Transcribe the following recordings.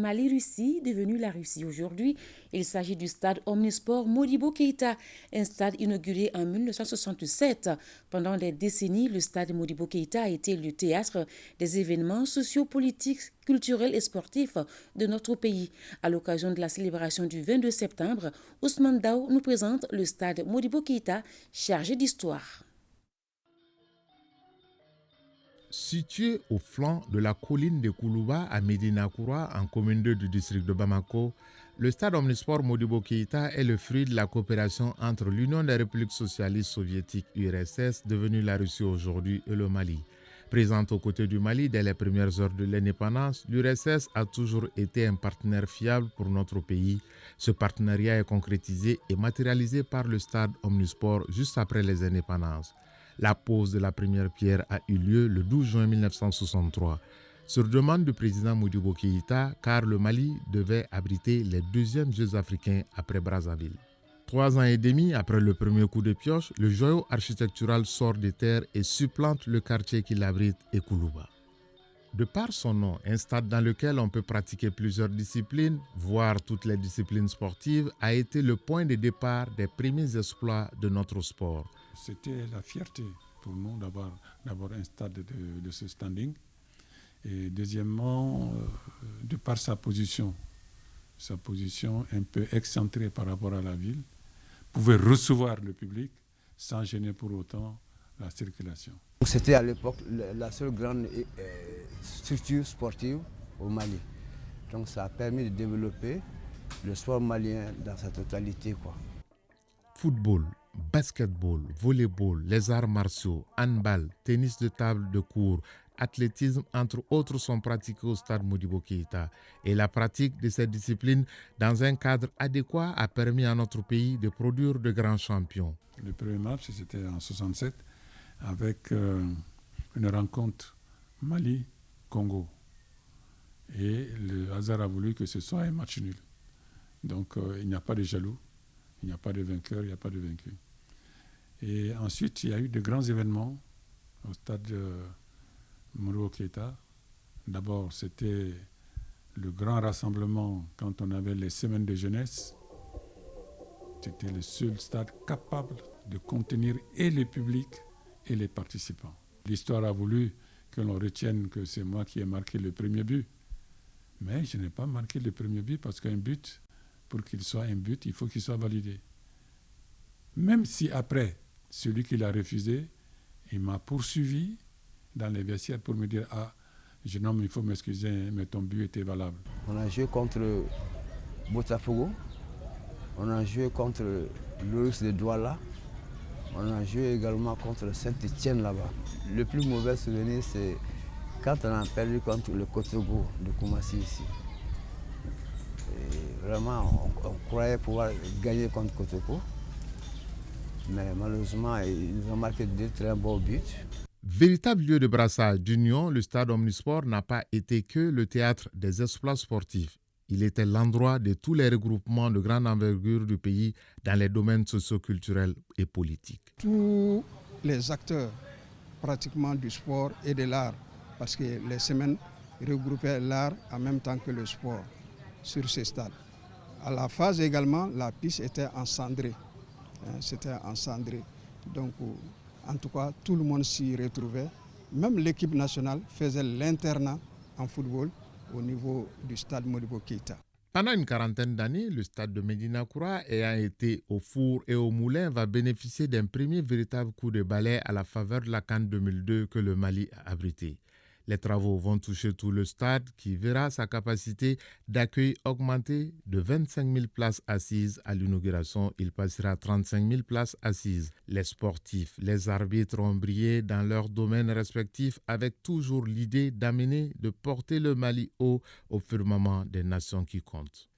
Mali-Russie, devenu la Russie aujourd'hui. Il s'agit du stade Omnisport Modibo Keïta, un stade inauguré en 1967. Pendant des décennies, le stade Modibo Keïta a été le théâtre des événements sociopolitiques, culturels et sportifs de notre pays. À l'occasion de la célébration du 22 septembre, Ousmane Daou nous présente le stade Modibo Keïta, chargé d'histoire. Situé au flanc de la colline de Koulouba à Médina-Koura, en commune 2 du district de Bamako, le stade Omnisport Modibo Keïta est le fruit de la coopération entre l'Union des républiques socialistes soviétiques URSS, devenue la Russie aujourd'hui, et le Mali. Présente aux côtés du Mali dès les premières heures de l'indépendance, l'URSS a toujours été un partenaire fiable pour notre pays. Ce partenariat est concrétisé et matérialisé par le stade Omnisport juste après les indépendances. La pose de la première pierre a eu lieu le 12 juin 1963, sur demande du président Modibo Keïta, car le Mali devait abriter les deuxièmes Jeux africains après Brazzaville. 3 ans et demi après le premier coup de pioche, le joyau architectural sort des terres et supplante le quartier qui l'abrite et Koulouba. De par son nom, un stade dans lequel on peut pratiquer plusieurs disciplines, voire toutes les disciplines sportives, a été le point de départ des premiers exploits de notre sport. C'était la fierté pour nous d'avoir un stade de ce standing. Et deuxièmement, de par sa position un peu excentrée par rapport à la ville, pouvait recevoir le public sans gêner pour autant la circulation. C'était à l'époque la seule grande structure sportive au Mali. Donc ça a permis de développer le sport malien dans sa totalité, quoi. Football, basketball, volleyball, les arts martiaux, handball, tennis de table de cours, athlétisme, entre autres, sont pratiqués au stade Modibo Keïta. Et la pratique de ces disciplines dans un cadre adéquat a permis à notre pays de produire de grands champions. Le premier match, c'était en 67, avec une rencontre Mali-Congo. Et le hasard a voulu que ce soit un match nul. Donc il n'y a pas de jaloux, il n'y a pas de vainqueur, il n'y a pas de vaincu. Et ensuite, il y a eu de grands événements au stade Modibo Keïta. D'abord, c'était le grand rassemblement quand on avait les semaines de jeunesse. C'était le seul stade capable de contenir et le public et les participants. L'histoire a voulu que l'on retienne que c'est moi qui ai marqué le premier but. Mais je n'ai pas marqué le premier but parce qu'un but, pour qu'il soit un but, il faut qu'il soit validé. Même si après, celui qui l'a refusé, il m'a poursuivi dans les vestiaires pour me dire « Ah, jeune homme, il faut m'excuser, mais ton but était valable. » On a joué contre Botafogo, on a joué contre l'Urus de Douala, on a joué également contre Saint-Étienne là-bas. Le plus mauvais souvenir, c'est quand on a perdu contre le Kotogo de Koumassi ici. Et vraiment, on croyait pouvoir gagner contre Kotogo, mais malheureusement, ils nous ont marqué 2 très beaux buts. Véritable lieu de brassage d'union, le stade Omnisport n'a pas été que le théâtre des exploits sportifs. Il était l'endroit de tous les regroupements de grande envergure du pays dans les domaines socio-culturels et politiques. Tous les acteurs pratiquement du sport et de l'art, parce que les semaines regroupaient l'art en même temps que le sport sur ces stades. À la phase également, la piste était encendrée. C'était encendré. Donc, en tout cas, tout le monde s'y retrouvait. Même l'équipe nationale faisait l'internat en football au niveau du stade Modibo Keïta. Pendant une quarantaine d'années, le stade de Médina-Koura, ayant été au four et au moulin, va bénéficier d'un premier véritable coup de balai à la faveur de la CAN 2002 que le Mali a abrité. Les travaux vont toucher tout le stade qui verra sa capacité d'accueil augmenter de 25 000 places assises. À l'inauguration, il passera à 35 000 places assises. Les sportifs, les arbitres ont brillé dans leurs domaines respectifs avec toujours l'idée d'amener, de porter le Mali haut au firmament des nations qui comptent.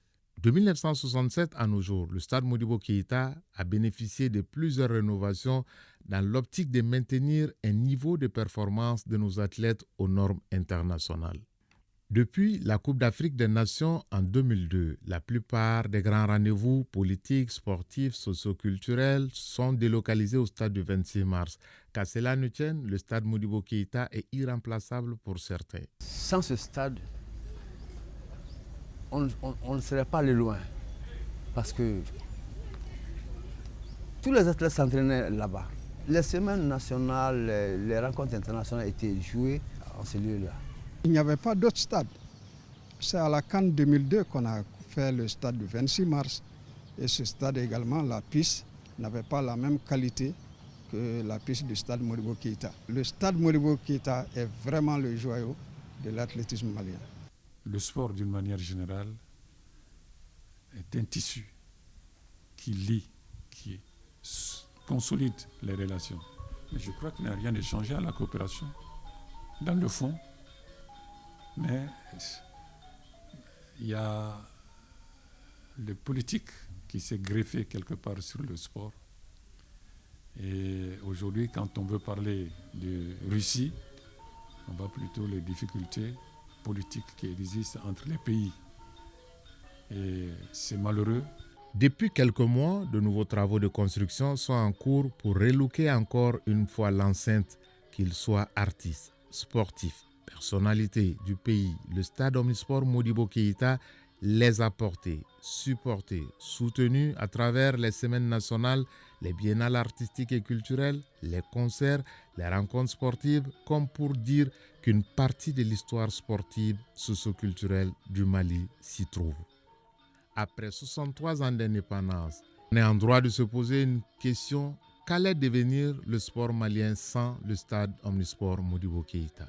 De 1967 à nos jours, le stade Modibo Keïta a bénéficié de plusieurs rénovations dans l'optique de maintenir un niveau de performance de nos athlètes aux normes internationales. Depuis la Coupe d'Afrique des Nations en 2002, la plupart des grands rendez-vous politiques, sportifs, socio-culturels sont délocalisés au stade du 26 mars. Qu'à cela ne tienne, le stade Modibo Keïta est irremplaçable pour certains. Sans ce stade, on ne serait pas allé loin. Parce que tous les athlètes s'entraînaient là-bas. Les semaines nationales, les rencontres internationales étaient jouées en ce lieu-là. Il n'y avait pas d'autre stade. C'est à la CAN 2002 qu'on a fait le stade du 26 mars. Et ce stade également, la piste n'avait pas la même qualité que la piste du stade Modibo Keïta. Le stade Modibo Keïta est vraiment le joyau de l'athlétisme malien. Le sport, d'une manière générale, est un tissu qui lie, qui consolide les relations. Mais je crois qu'il n'y a rien de changé à la coopération, dans le fond. Mais il y a le politique qui s'est greffé quelque part sur le sport. Et aujourd'hui, quand on veut parler de Russie, on voit plutôt les difficultés politiques qui existent entre les pays. Et c'est malheureux. Depuis quelques mois, de nouveaux travaux de construction sont en cours pour relooker encore une fois l'enceinte, qu'il soit artiste, sportif, personnalité du pays. Le stade Omnisport Modibo Keïta les a portés, supportés, soutenus à travers les semaines nationales, les biennales artistiques et culturelles, les concerts, les rencontres sportives, comme pour dire qu'une partie de l'histoire sportive socio-culturelle du Mali s'y trouve. Après 63 ans d'indépendance, on est en droit de se poser une question: qu'allait devenir le sport malien sans le stade Omnisport Modibo Keïta?